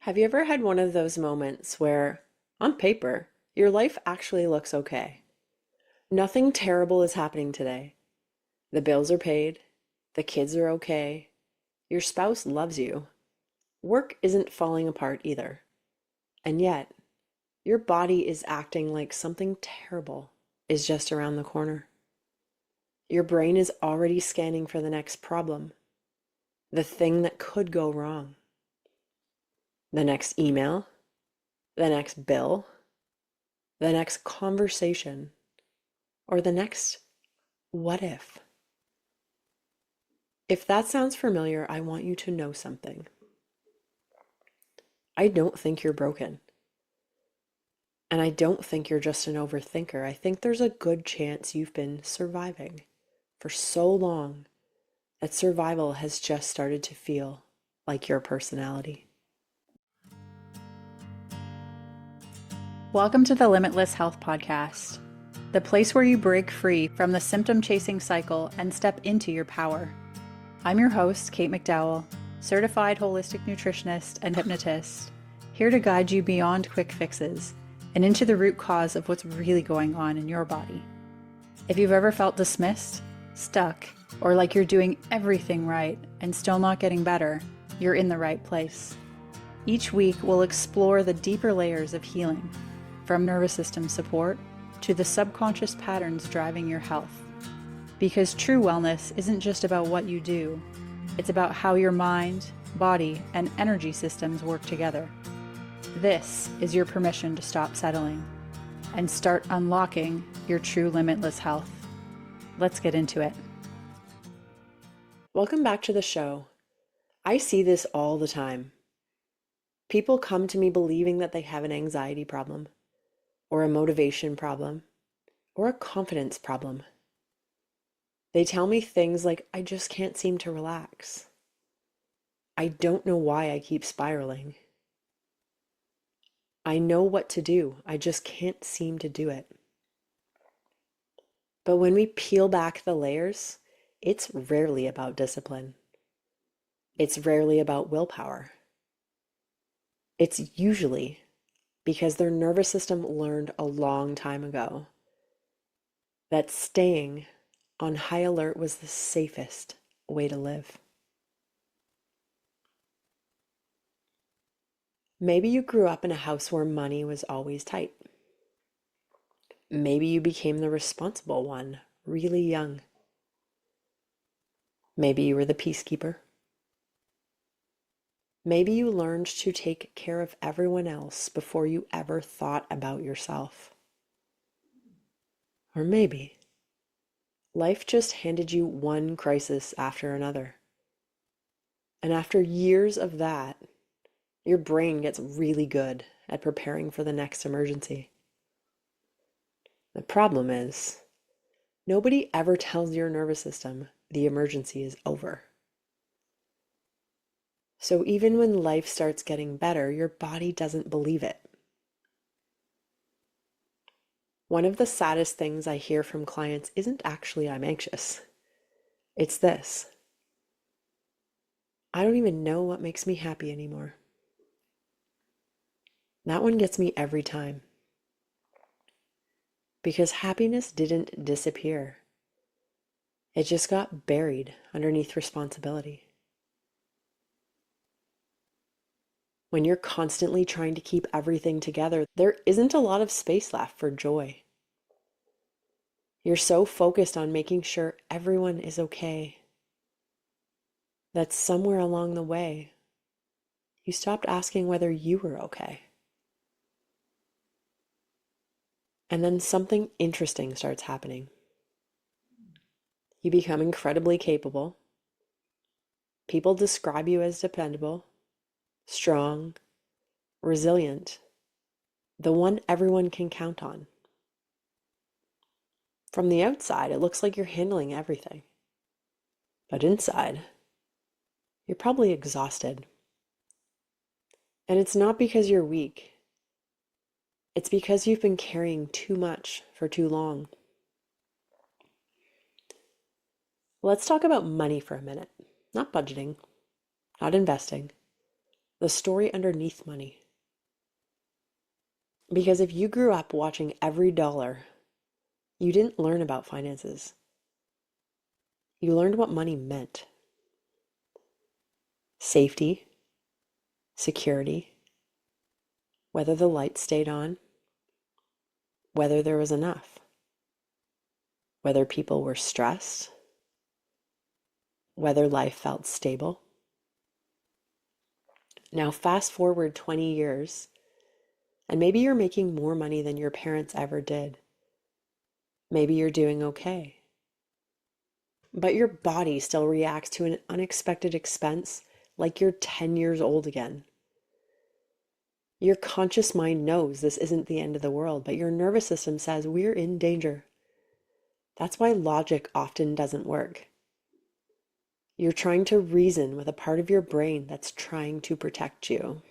Have you ever had one of those moments where, on paper, your life actually looks okay? Nothing terrible is happening today. The bills are paid, the kids are okay, your spouse loves you, work isn't falling apart either. And yet, your body is acting like something terrible is just around the corner. Your brain is already scanning for the next problem, the thing that could go wrong, the next email, the next bill, the next conversation, or the next what if. If that sounds familiar, I want you to know something. I don't think you're broken. And I don't think you're just an overthinker. I think there's a good chance you've been surviving for so long that survival has just started to feel like your personality. Welcome to the Limitless Health Podcast, the place where you break free from the symptom-chasing cycle and step into your power. I'm your host, Kate McDowell, certified holistic nutritionist and hypnotist, here to guide you beyond quick fixes and into the root cause of what's really going on in your body. If you've ever felt dismissed, stuck, or like you're doing everything right and still not getting better, you're in the right place. Each week, we'll explore the deeper layers of healing, from nervous system support to the subconscious patterns driving your health. Because true wellness isn't just about what you do, it's about how your mind, body, and energy systems work together. This is your permission to stop settling and start unlocking your true limitless health. Let's get into it. Welcome back to the show. I see this all the time. People come to me believing that they have an anxiety problem, or a motivation problem, or a confidence problem. They tell me things like, I just can't seem to relax. I don't know why I keep spiraling. I know what to do, I just can't seem to do it. But when we peel back the layers, it's rarely about discipline. It's rarely about willpower. It's usually because their nervous system learned a long time ago that staying on high alert was the safest way to live. Maybe you grew up in a house where money was always tight. Maybe you became the responsible one really young. Maybe you were the peacekeeper. Maybe you learned to take care of everyone else before you ever thought about yourself. Or maybe life just handed you one crisis after another. And after years of that, your brain gets really good at preparing for the next emergency. The problem is, nobody ever tells your nervous system the emergency is over. So even when life starts getting better, your body doesn't believe it. One of the saddest things I hear from clients isn't actually I'm anxious. It's this: I don't even know what makes me happy anymore. That one gets me every time. Because happiness didn't disappear. It just got buried underneath responsibility. When you're constantly trying to keep everything together, there isn't a lot of space left for joy. You're so focused on making sure everyone is okay that somewhere along the way, you stopped asking whether you were okay. And then something interesting starts happening. You become incredibly capable. People describe you as dependable, strong, resilient, the one everyone can count on. From the outside, it looks like you're handling everything. But inside, you're probably exhausted. And it's not because you're weak. It's because you've been carrying too much for too long. Let's talk about money for a minute. Not budgeting, not investing. the story underneath money. Because if you grew up watching every dollar, you didn't learn about finances. You learned what money meant. Safety, security, whether the lights stayed on, whether there was enough, whether people were stressed, whether life felt stable. Now, fast forward 20 years, and maybe you're making more money than your parents ever did. Maybe you're doing okay. But your body still reacts to an unexpected expense like you're 10 years old again. Your conscious mind knows this isn't the end of the world, but your nervous system says we're in danger. That's why logic often doesn't work. You're trying to reason with a part of your brain that's trying to protect you.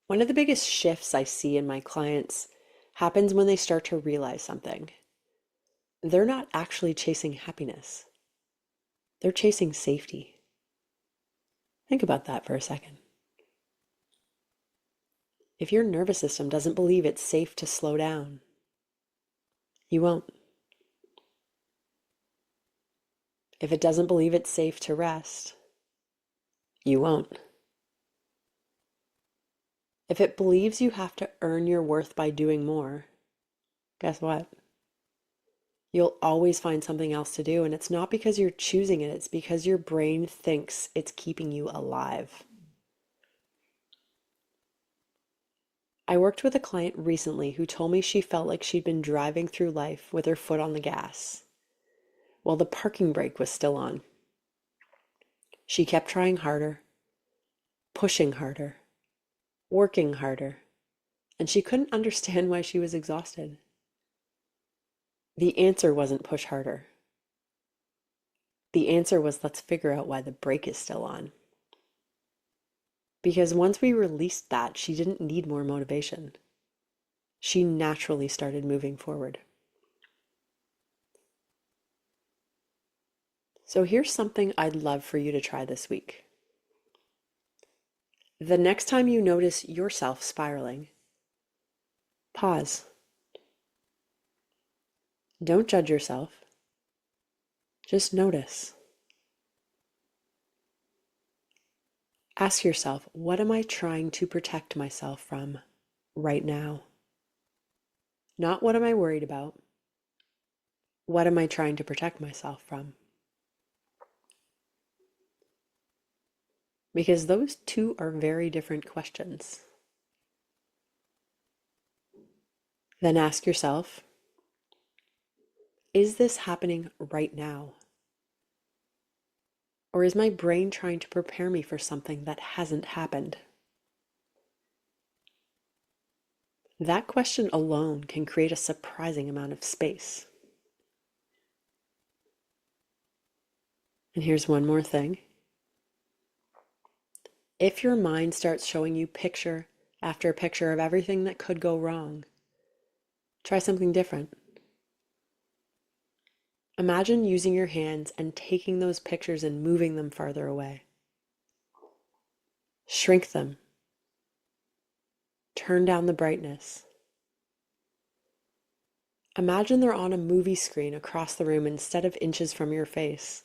One of the biggest shifts I see in my clients happens when they start to realize something. They're not actually chasing happiness. They're chasing safety. Think about that for a second. If your nervous system doesn't believe it's safe to slow down, you won't. If it doesn't believe it's safe to rest, you won't. If it believes you have to earn your worth by doing more, guess what? You'll always find something else to do, and it's not because you're choosing it, it's because your brain thinks it's keeping you alive. I worked with a client recently who told me she felt like she'd been driving through life with her foot on the gas, while the parking brake was still on. She kept trying harder, pushing harder, working harder, and she couldn't understand why she was exhausted. The answer wasn't push harder. The answer was let's figure out why the brake is still on. Because once we released that, she didn't need more motivation. She naturally started moving forward. So here's something I'd love for you to try this week. The next time you notice yourself spiraling, pause. Don't judge yourself. Just notice. Ask yourself, what am I trying to protect myself from right now? Not what am I worried about? What am I trying to protect myself from? Because those two are very different questions. Then ask yourself, is this happening right now? Or is my brain trying to prepare me for something that hasn't happened? That question alone can create a surprising amount of space. And here's one more thing. If your mind starts showing you picture after picture of everything that could go wrong, try something different. Imagine using your hands and taking those pictures and moving them farther away. Shrink them. Turn down the brightness. Imagine they're on a movie screen across the room instead of inches from your face.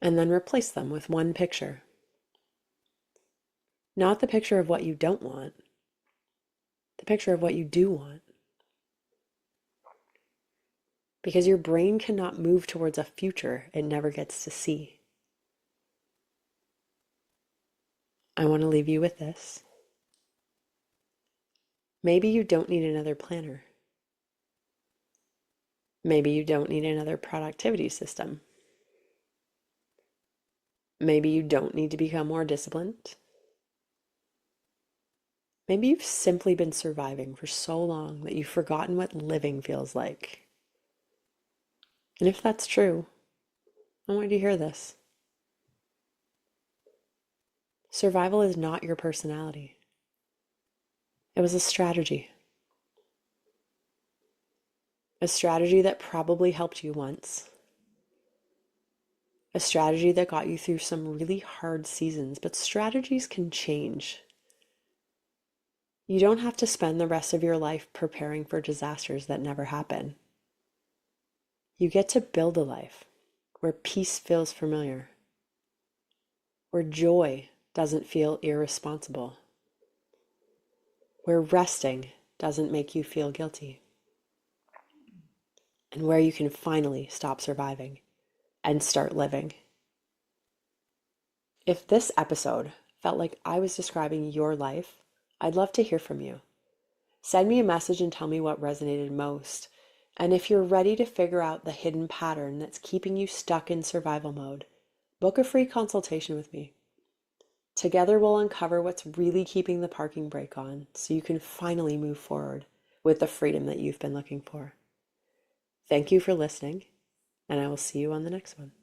And then replace them with one picture. Not the picture of what you don't want, the picture of what you do want. Because your brain cannot move towards a future it never gets to see. I want to leave you with this. Maybe you don't need another planner. Maybe you don't need another productivity system. Maybe you don't need to become more disciplined. Maybe you've simply been surviving for so long that you've forgotten what living feels like. And if that's true, I want you to hear this. Survival is not your personality. It was a strategy. A strategy that probably helped you once, a strategy that got you through some really hard seasons, but strategies can change. You don't have to spend the rest of your life preparing for disasters that never happen. You get to build a life where peace feels familiar, where joy doesn't feel irresponsible, where resting doesn't make you feel guilty, and where you can finally stop surviving and start living. If this episode felt like I was describing your life, I'd love to hear from you. Send me a message and tell me what resonated most. And if you're ready to figure out the hidden pattern that's keeping you stuck in survival mode, book a free consultation with me. Together we'll uncover what's really keeping the parking brake on so you can finally move forward with the freedom that you've been looking for. Thank you for listening, and I will see you on the next one.